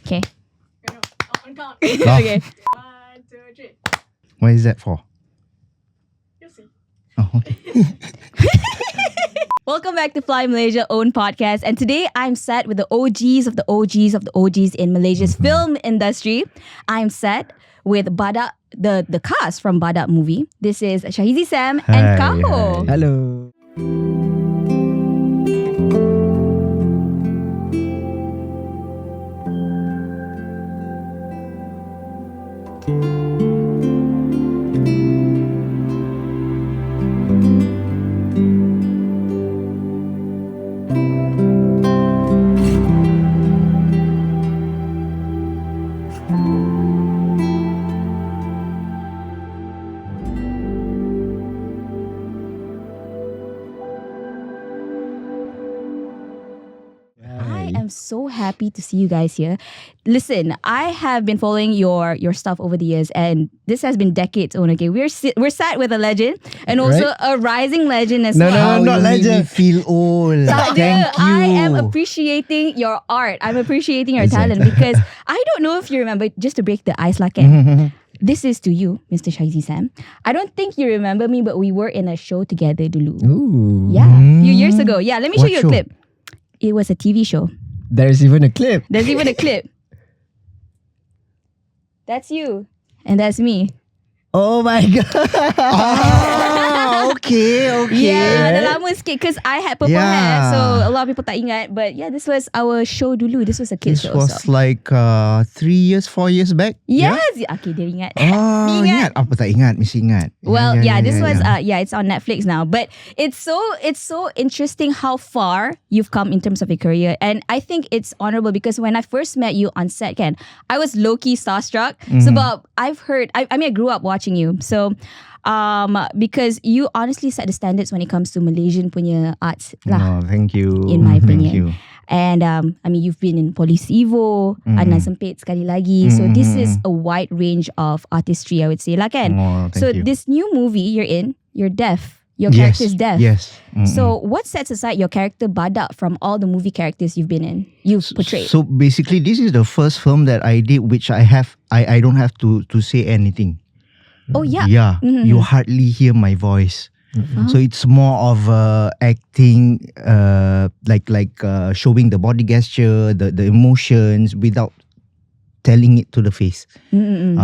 Okay. On count. Okay. 1, 2, 3. What is that for? You'll see. Oh, okay. Welcome back to Fly Malaysia own podcast. And today I'm sat with the OGs of the OGs of the OGs in Malaysia's film industry. I'm sat with Badak, the cast from Badak movie. This is Shaheizy Sam and Kahoe. hi. Hello. I am so happy to see you guys here. Listen, I have been following your stuff over the years, and this has been decades on. Okay, we're sat with a legend and also a rising legend as well. How not you make me legend. feel old. Tak Thank ada. you. I am appreciating your art. I'm appreciating your talent because I don't know if you remember, just to break the ice like this is to you, Mr. Shaheizy Sam. I don't think you remember me, but we were in a show together dulu. Ooh. Yeah, a few years ago. Yeah, let me show What you show? a clip. It was a TV show. There's even a clip. There's even a clip. That's you. And that's me. Oh my god. Okay. Yeah, dah lama sikit because I had purple Yeah. hair. So a lot of people tak ingat. But yeah, this was our show dulu. This was a kids This show. was So. like 3 years, 4 years back. Yes. Okay, dia ingat. Oh, Ingat. ingat. Apa tak ingat? Mesti ingat. Well, this was it's on Netflix now. But it's so interesting how far you've come in terms of your career. And I think it's honorable because when I first met you on set, I was low-key starstruck. So but I've heard I mean I grew up watching you. So because you honestly set the standards when it comes to Malaysian punya arts lah. Oh, thank you. In my Thank opinion. you. And I mean, you've been in Polis Evo, Aina Sempit sekali lagi. So this is a wide range of artistry, I would say. Lah kan? Oh, thank So you. this new movie you're in, you're deaf. Your Yes, character's deaf. Yes. So what sets aside your character Badak from all the movie characters you've been in? You've portrayed. So basically, this is the first film that I did, which I don't have to say anything. Oh yeah. Yeah, you hardly hear my voice. So it's more of acting, like showing the body gesture, the emotions without telling it to the face.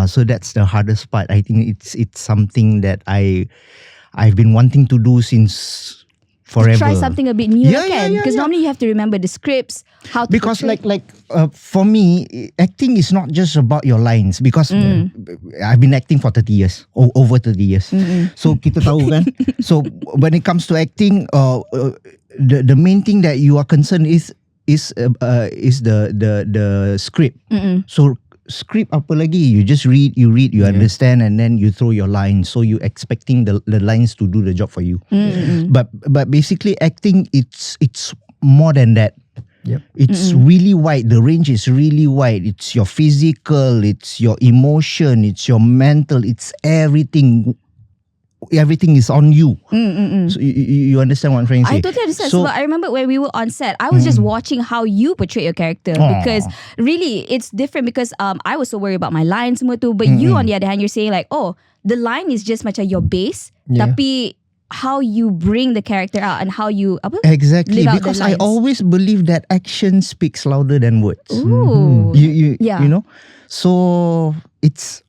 So that's the hardest part. I think it's something that I've been wanting to do since forever. Try something a bit new Yeah, because normally you have to remember the scripts, how to Because portray. for me, acting is not just about your lines. Because I've been acting for 30 years, over 30 years. So kita tahu kan. So when it comes to acting, the main thing that you are concerned is the script. So script apa lagi? You just read, you understand, and then you throw your lines. So you expecting the lines to do the job for you. But basically acting, it's more than that. Yep. It's really wide. The range is really wide. It's your physical, it's your emotion, it's your mental, it's everything. Everything is on you. So you understand what I'm trying to say? I totally understand. So, So I remember when we were on set, I was just watching how you portray your character because really it's different because I was so worried about my lines semua tu, but you on the other hand, you're saying like, oh, the line is just macam your base, tapi how you bring the character out and how you exactly, live out the because I lines. always believe that action speaks louder than words. Ooh. You Yeah. know, so it's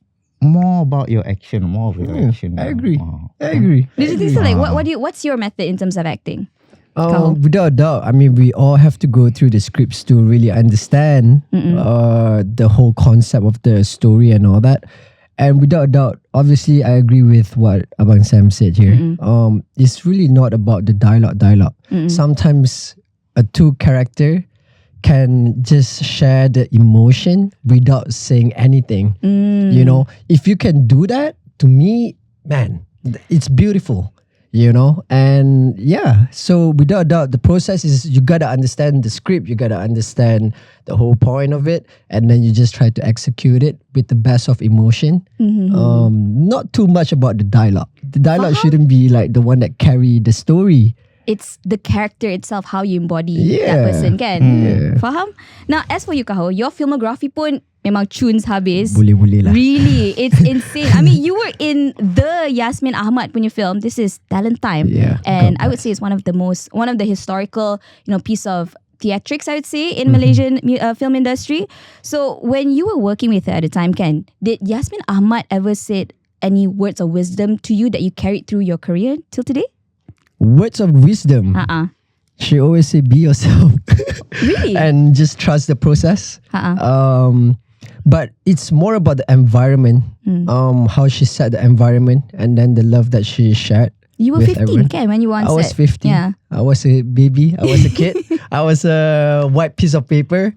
more about your action, more of your action. I agree. Oh. I agree. Did you think so? Like, what's your method in terms of acting? Without a doubt, I mean, we all have to go through the scripts to really understand the whole concept of the story and all that. And without a doubt, obviously, I agree with what Abang Sam said here. It's really not about the dialogue. Sometimes a two character can just share the emotion without saying anything. You know, if you can do that, to me, man, it's beautiful. You know, and yeah, so without a doubt, the process is you gotta understand the script, you gotta understand the whole point of it, and then you just try to execute it with the best of emotion. Not too much about the dialogue. The dialogue shouldn't be like the one that carry the story. it's the character itself, how you embody that Yeah. person kan. Yeah. Faham? Now as for you Kahoe, your filmography pun memang tunes habis. Boleh lah. Really, it's insane. I mean, you were in the Yasmin Ahmed punya film. This is Talent Time, Yeah, and God I would say it's one of the historical, piece of theatrics, I would say, in Malaysian film industry. So when you were working with her at the time, Ken, did Yasmin Ahmed ever said any words of wisdom to you that you carried through your career till today? Words of wisdom. She always say be yourself. Really? And just trust the process. But it's more about the environment. How she set the environment and then the love that she shared. You were with 15, everyone. Ken, when you were on I set. was 15. Yeah. I was a baby. I was a kid. I was a white piece of paper,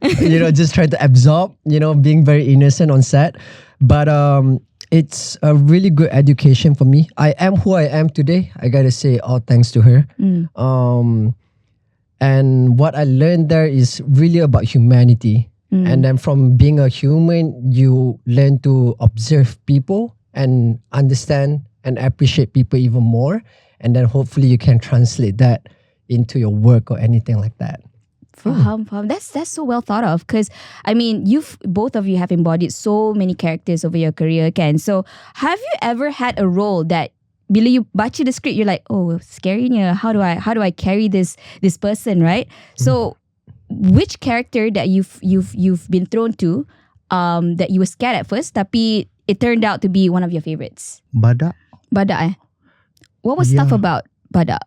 just trying to absorb, being very innocent on set. But it's a really good education for me. I am who I am today. I gotta say all thanks to her. And what I learned there is really about humanity. And then from being a human, you learn to observe people and understand and appreciate people even more. And then hopefully you can translate that into your work or anything like that. Faham. That's so well thought of, because I mean, both of you have embodied so many characters over your career, Ken. So have you ever had a role that bila you baca the script, you're like, oh, scary nya. How do I carry this person, right? So which character that you've been thrown to that you were scared at first, tapi it turned out to be one of your favorites? Badak. What was tough about Badak?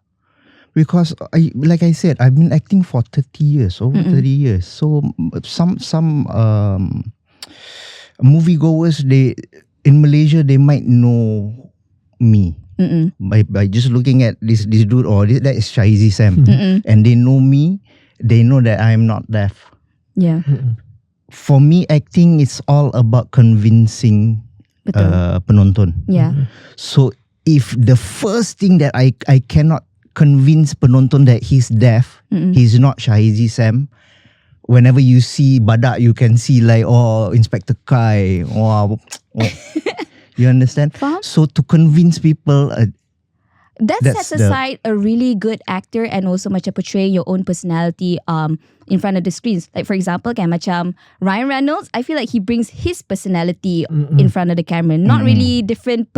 Because like I said, I've been acting for 30 years, over 30 years. So some moviegoers, in Malaysia, they might know me by just looking at this dude, or that is Shaheizy Sam, and they know me. They know that I am not deaf. Yeah. For me, acting is all about convincing penonton. Yeah. So if the first thing that I cannot convince penonton that he's deaf, he's not Shaheizy Sam. Whenever you see Badak, you can see like, oh, Inspector Kai. Oh. You understand? Faham? So to convince people, that sets aside a really good actor and also macam portray your own personality in front of the screens. Like for example, kan macam Ryan Reynolds, I feel like he brings his personality in front of the camera. Not really different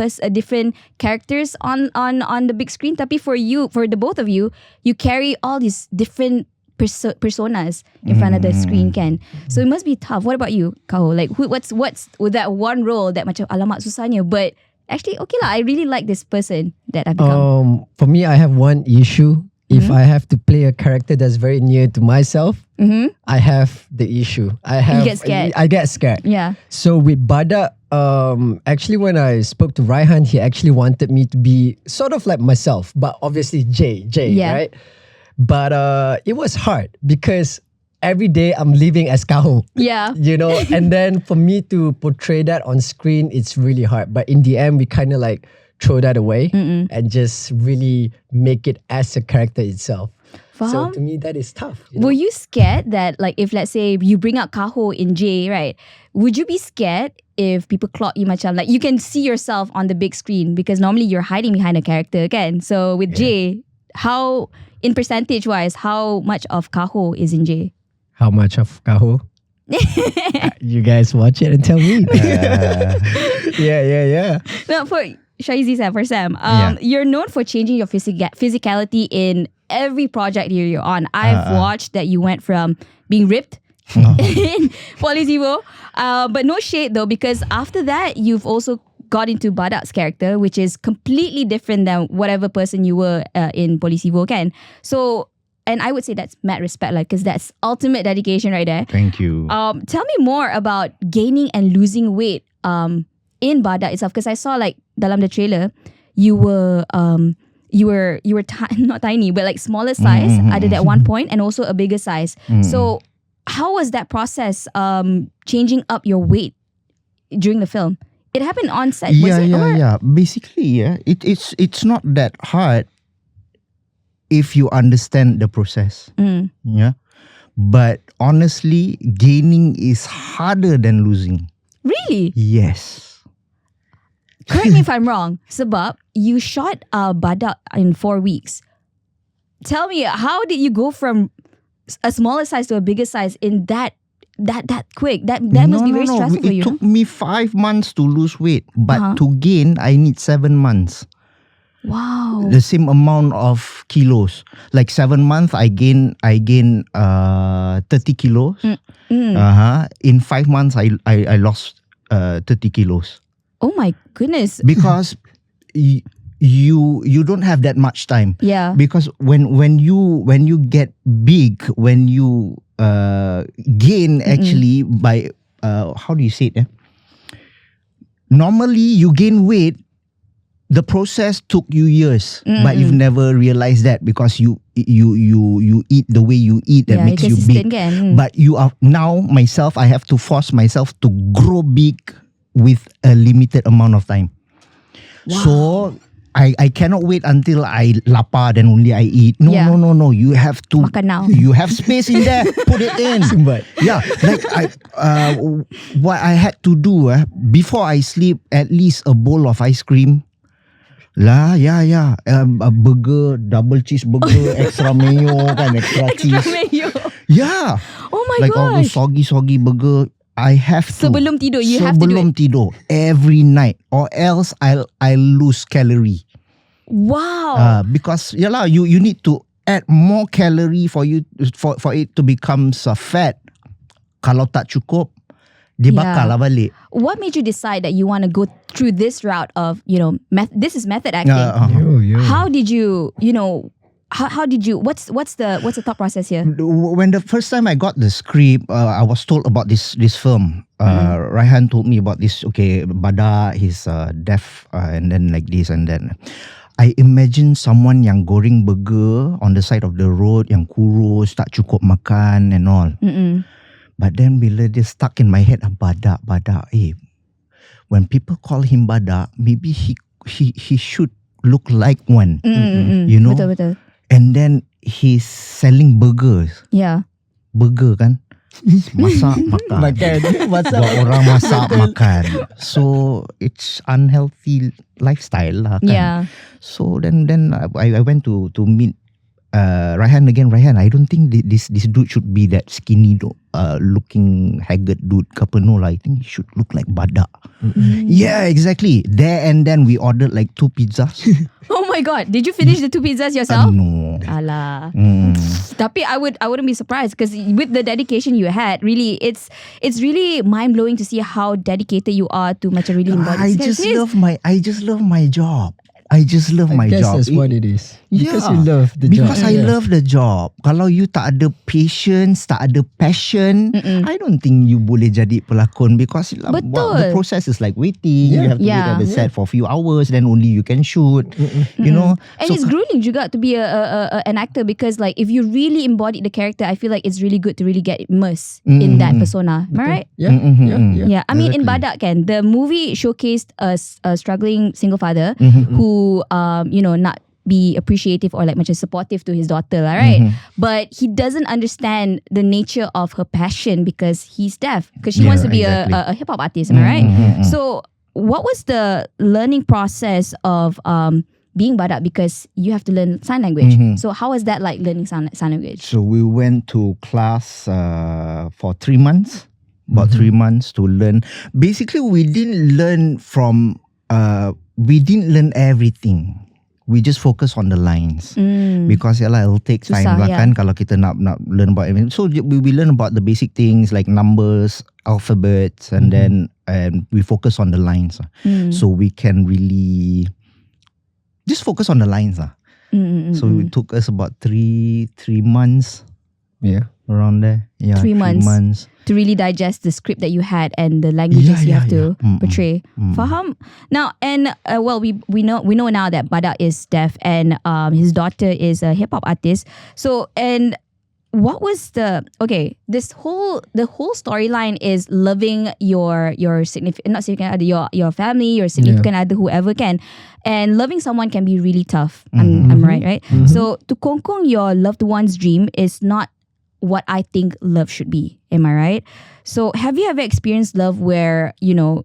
characters on the big screen. Tapi for the both of you, you carry all these different personas in front of the screen, kan? So it must be tough. What about you, Kahoe? Like what's with that one role that macam alamak susahnya, but actually, okay lah, I really like this person that I've become. For me, I have one issue. If I have to play a character that's very near to myself, I have the issue. You get scared. I get scared. Yeah. So with Badak, actually when I spoke to Raihan, he actually wanted me to be sort of like myself, but obviously Jay, right? But it was hard because every day I'm living as Kahoe. Yeah. And then for me to portray that on screen, it's really hard. But in the end, we kind of like throw that away and just really make it as a character itself. Faham? So to me, that is tough. Were you scared that, like, if let's say you bring out Kahoe in J, right? Would you be scared if people clock you macam like you can see yourself on the big screen, because normally you're hiding behind a character, again? So with J, how, in percentage wise, how much of Kahoe is in J? How much of Kahoe? You guys watch it and tell me. Yeah. No, for Shaheizy Sam, for Sam, you're known for changing your physicality in every project you're on. I've watched that you went from being ripped in Polisivo, but no shade though, because after that you've also got into Badak's character, which is completely different than whatever person you were in Polisivo, kan? So, and I would say that's mad respect, like, because that's ultimate dedication right there. Thank you. Tell me more about gaining and losing weight in Badak itself, because I saw like dalam the trailer, you were not tiny, but like smaller size at one point, and also a bigger size. So how was that process changing up your weight during the film? It happened on set. Yeah. Basically, it's not that hard if you understand the process. Yeah. But honestly, gaining is harder than losing. Really? Yes. Correct me if I'm wrong. Sebab you shot Badak in 4 weeks. tell me, how did you go from a smaller size to a bigger size in that quick? That must be very stressful for It you. took me 5 months to lose weight, but Uh-huh. to gain, I need 7 months. Wow. The same amount of kilos. Like 7 months, I gain 30 kilos. In 5 months, I lost 30 kilos. Oh my goodness. Because you don't have that much time. Yeah. Because when you get big, when you gain actually by how do you say it? Normally you gain weight. The process took you years, but you've never realized that because you eat the way you eat that makes you big. Kan? But you are now myself. I have to force myself to grow big with a limited amount of time. Wow. So I cannot wait until I lapar then only I eat. No. You have to. Makan now. You have space in there. Put it in. Sumbat. Yeah, like what I had to do before I sleep, at least a bowl of ice cream. Yeah. A burger, double cheeseburger, extra mayo, kan, extra cheese. Mayo. Yeah. Oh my Like all those gosh. soggy burger. I have to. Sebelum tidur, you have to do Sebelum it. tidur, every night, or else I'll lose calorie. Wow. Because you need to add more calorie for it to become fat. Kalau tak cukup, dia bakal lah balik. What made you decide that you want to go through this route of, this is method acting? How did you, how did you, what's the thought process here? When the first time I got the script, I was told about this film. Raihan told me about this. Okay, Badak, he's deaf, and then like this and then. I imagine someone yang goreng burger on the side of the road, yang kurus, tak cukup makan and all. But then bila dia stuck in my head, Badak. When people call him Badak, maybe he should look like one. You know? Betul. And then he's selling burgers. Yeah. Burger kan? Masak, makan. Buat orang masak, makan. So it's unhealthy lifestyle lah kan. Yeah. So then I went to meet Raihan again. Raihan, I don't think this dude should be that skinny looking haggard dude. No lah, I think he should look like Badak. Yeah, exactly. There and then we ordered like 2 pizzas. Oh my God. Did you finish the 2 pizzas yourself? No. Alah. Tapi I wouldn't be surprised because with the dedication you had, really, it's really mind blowing to see how dedicated you are to macam really embody. I just love my job. I just love my I guess job. that's what it is. Because Yeah. you love the Because job. I love the job. Kalau you tak ada patience, tak ada passion, I don't think you boleh jadi pelakon because Betul. the process is like waiting. You have to wait at the set for a few hours, then only you can shoot. You know. And it's grueling juga to be an actor because like if you really embody the character, I feel like it's really good to really get immersed in that persona. Am I right? Yeah. Yeah, I mean in Exactly. Badak kan, the movie showcased a struggling single father who not be appreciative or like macam supportive to his daughter lah, right? But he doesn't understand the nature of her passion because he's deaf because she Yeah, wants to be exactly. a hip hop artist, am I right? So what was the learning process of being Badak because you have to learn sign language? So how was that like learning sign language? So we went to class for 3 months. About 3 months to learn. Basically, we didn't learn everything. We just focus on the lines because it'll take time Susah, lah yeah. kan kalau kita nak learn about everything. So we learn about the basic things like numbers, alphabets, and then we focus on the lines. So we can really just focus on the lines. So it took us about three months Yeah. around there. Yeah, 3 months. 3 months. To really digest the script that you had and the languages you have to portray. Faham? Now, and we know now that Badak is deaf and his daughter is a hip hop artist. So, and what was the whole storyline is loving your not significant other, your family, your significant other, whoever can, and loving someone can be really tough. I'm right? So to kongkong your loved one's dream is not what I think love should be. Am I right? So have you ever experienced love where, you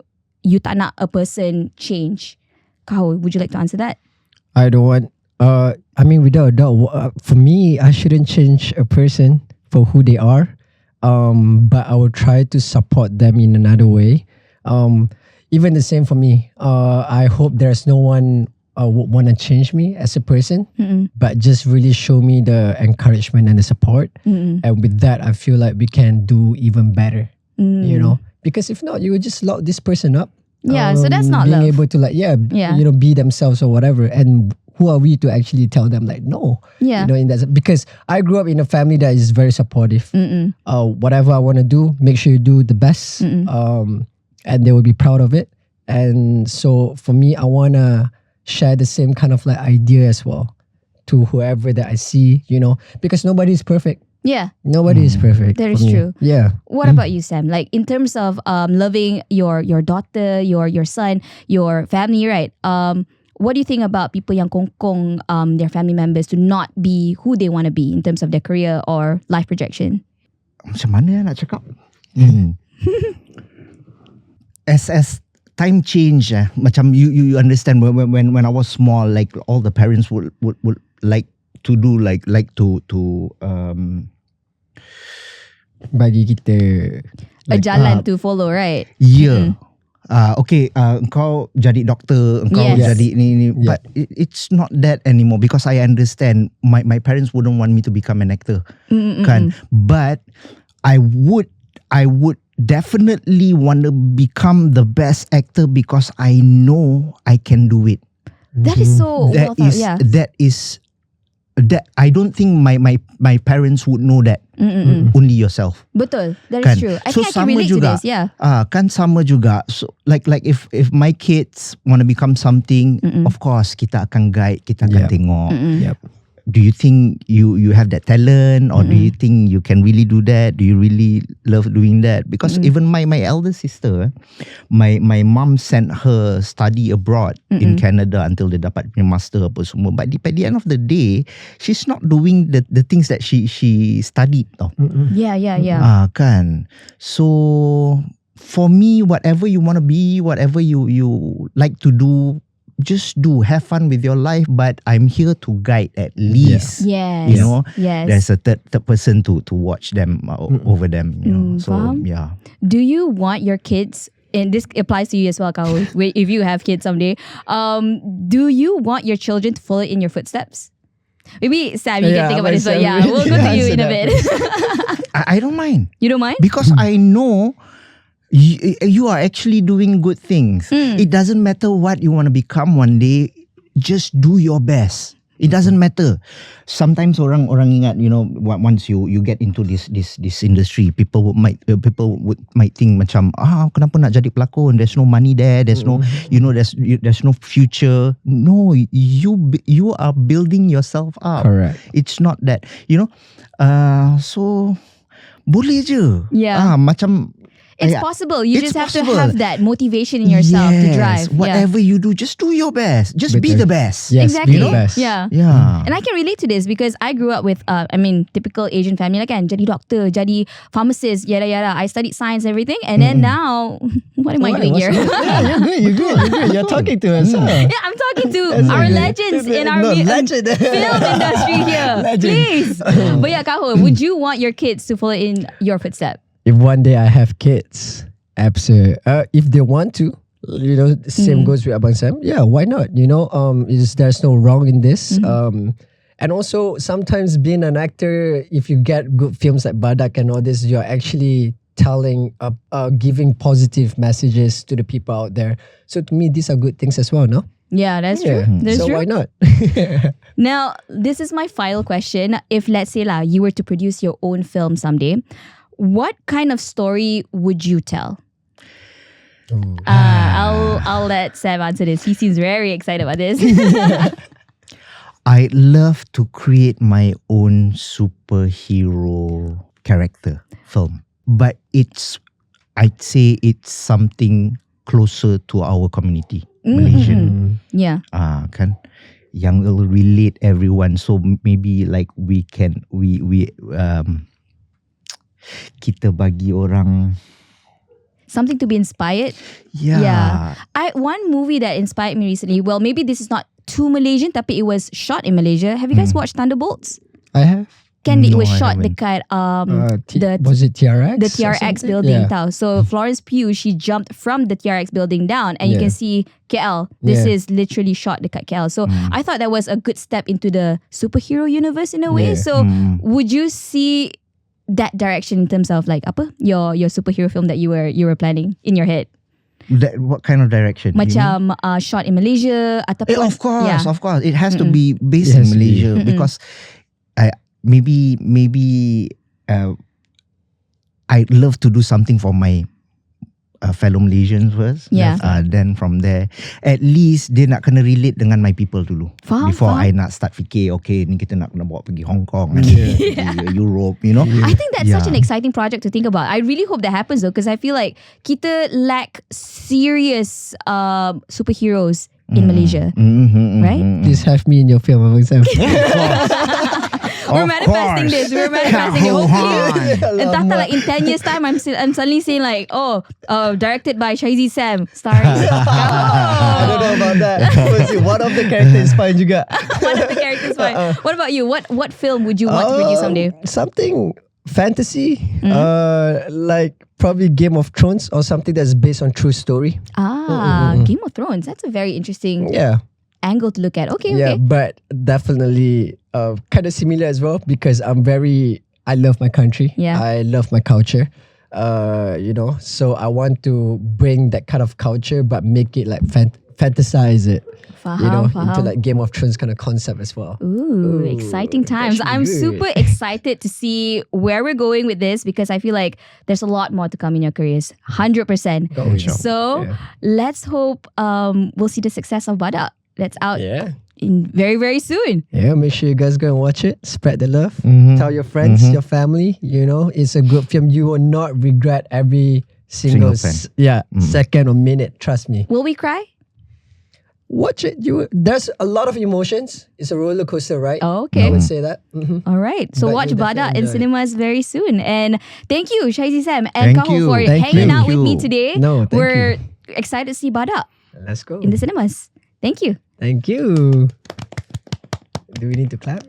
tak nak a person change? Kahoe, would you like to answer that? I don't want I mean, without a doubt, for me, I shouldn't change a person for who they are. But I will try to support them in another way. Even the same for me. I hope there's no one would want to change me as a person, but just really show me the encouragement and the support. And with that, I feel like we can do even better. You know, because if not, you would just lock this person up. Yeah, so that's not being love. able to be themselves or whatever. And who are we to actually tell them like no? Yeah. In that, because I grew up in a family that is very supportive. Whatever I want to do, make sure you do the best. And they will be proud of it. And so for me, I wanna share the same kind of like idea as well to whoever that I see. Because nobody is perfect. Yeah. Nobody is perfect. That for is me. true. Yeah. What about you, Sam? Like in terms of loving your daughter, your son, your family, right? What do you think about people yang kongkong their family members to not be who they want to be in terms of their career or life projection? Macam mana nak cakap? As time change, macam you understand when I was small, like all the parents would like to do like to Bagi kita A jalan to follow, right? yeah. Okay, engkau jadi doktor, engkau Yes. jadi ni. But it's not that anymore because I understand my parents wouldn't want me to become an actor, kan? But I would definitely want to become the best actor because I know I can do it. That is so well thought. Yeah. That I don't think my parents would know that. Only yourself. Betul. That is Kan? true. I So think I can sama relate juga. to this. Yeah. Kan sama juga. So like if my kids want to become something, of course kita akan guide, kita akan tengok. Yep. Do you think you have that talent, or do you think you can really do that? Do you really love doing that? Because even my elder sister, my mom sent her study abroad in Canada until dia dapat punya master apa semua. But by the end of the day, she's not doing the things that she studied. Tau. Yeah. Kan. So for me, whatever you want to be, whatever you like to do, just do, have fun with your life, but I'm here to guide at least. Yes. Yes. There's a third person to watch them over them. So faham? yeah. Do you want your kids, and this applies to you as well, Kahoe, if you have kids someday, do you want your children to follow in your footsteps? Maybe Sam, you can think about this. So yeah, we'll go to you in a bit. I don't mind. You don't mind? Because I know you are actually doing good things. It doesn't matter what you want to become one day. Just do your best. It doesn't matter. Sometimes orang ingat, once you get into this industry, people might think macam kenapa nak jadi pelakon? There's no money there. There's no there's no future. No, you are building yourself up. Correct. It's not that so boleh je. Yeah. Macam It's possible. You It's just have possible. to have that motivation in yourself to drive. Whatever you do, just do your best. Just be the best. Yes, Exactly. be the best. Yeah. Yeah. And I can relate to this because I grew up with, typical Asian family. Like, jadi doctor, jadi pharmacist, yada yada. I studied science and everything. And then now, what am I doing here? Yeah, you're good. You're talking to us. Yeah, I'm talking to our legends in our film industry here. Please. But yeah, Kahoe, would you want your kids to follow in your footsteps? If one day I have kids, absolutely. If they want to, same goes with Abang Sam. Yeah, why not? There's no wrong in this. And also sometimes being an actor, if you get good films like Badak and all this, you're actually telling, giving positive messages to the people out there. So to me, these are good things as well, no? Yeah, that's true. That's so true. why not? Now, this is my final question. If let's say you were to produce your own film someday, what kind of story would you tell? I'll let Sam answer this. He seems very excited about this. I love to create my own superhero character film, but I'd say it's something closer to our community, Malaysian. Yeah. Kan, yang will relate everyone. So maybe like we kita bagi orang something to be inspired. Yeah. One movie that inspired me recently. Well, maybe this is not too Malaysian, tapi it was shot in Malaysia. Have you guys watched Thunderbolts? I have. Kan it No, was I shot haven't. dekat Was it TRX? the or TRX something? building Yeah. tau. So Florence Pugh, she jumped from the TRX building down and you Yeah. can see KL. This Yeah. is literally shot dekat KL. So I thought that was a good step into the superhero universe in a way. Yeah. So would you see that direction in terms of like apa your superhero film that you were planning in your head? What kind of direction? you mean? Macam shot in Malaysia ataupun Of course, yeah. of course. It has to be based It in has to be. Malaysia because maybe I'd love to do something for my fellow Malaysians first. Yeah. Then from there, at least dia nak kena relate dengan my people dulu. Faham, Before faham. I nak start fikir, okay, ni kita nak kena bawa pergi Hong Kong, pergi Europe, you know. I think that's such an Yeah. exciting project to think about. I really hope that happens though, because I feel like kita lack serious superheroes in Malaysia. Right? Please have me in your film, Abang Sam. We're Of manifesting course. this. We're manifesting it. Hopefully, Kahoe. entah tak like in 10 years time, I'm suddenly saying like, directed by Shaheizy Sam, starring I don't know about that. One of the characters is fine juga. one of the characters. Fine. What about you? What film would you want to produce someday? Something fantasy, like probably Game of Thrones or something that's based on true story. Game of Thrones. That's a very interesting Yeah. angle to look at. Okay, Yeah, okay. but definitely kind of similar as well because I love my country. Yeah. I love my culture. So I want to bring that kind of culture but make it like fantasize it. Faham, Into faham. like Game of Thrones kind of concept as well. Ooh, exciting times. that should be I'm good. super excited to see where we're going with this because I feel like there's a lot more to come in your careers. 100%. Oh, sure. So Yeah. let's hope we'll see the success of Badak. That's out Yeah. in very, very soon. Yeah, make sure you guys go and watch it. Spread the love. Mhm. Tell your friends, your family. It's a good film. You will not regret every single Single second or minute. Trust me. Will we cry? Watch it. There's a lot of emotions. It's a roller coaster, right? Oh, I okay. would say that. All right. So But watch you'll Badak in definitely enjoy it. cinemas very soon. And thank you, Shaheizy Sam and Thank Kahoe you. for Thank hanging you. out with me Thank today. No, thank We're excited to see Badak Let's go. in the cinemas. Thank you. Thank you. Do we need to clap?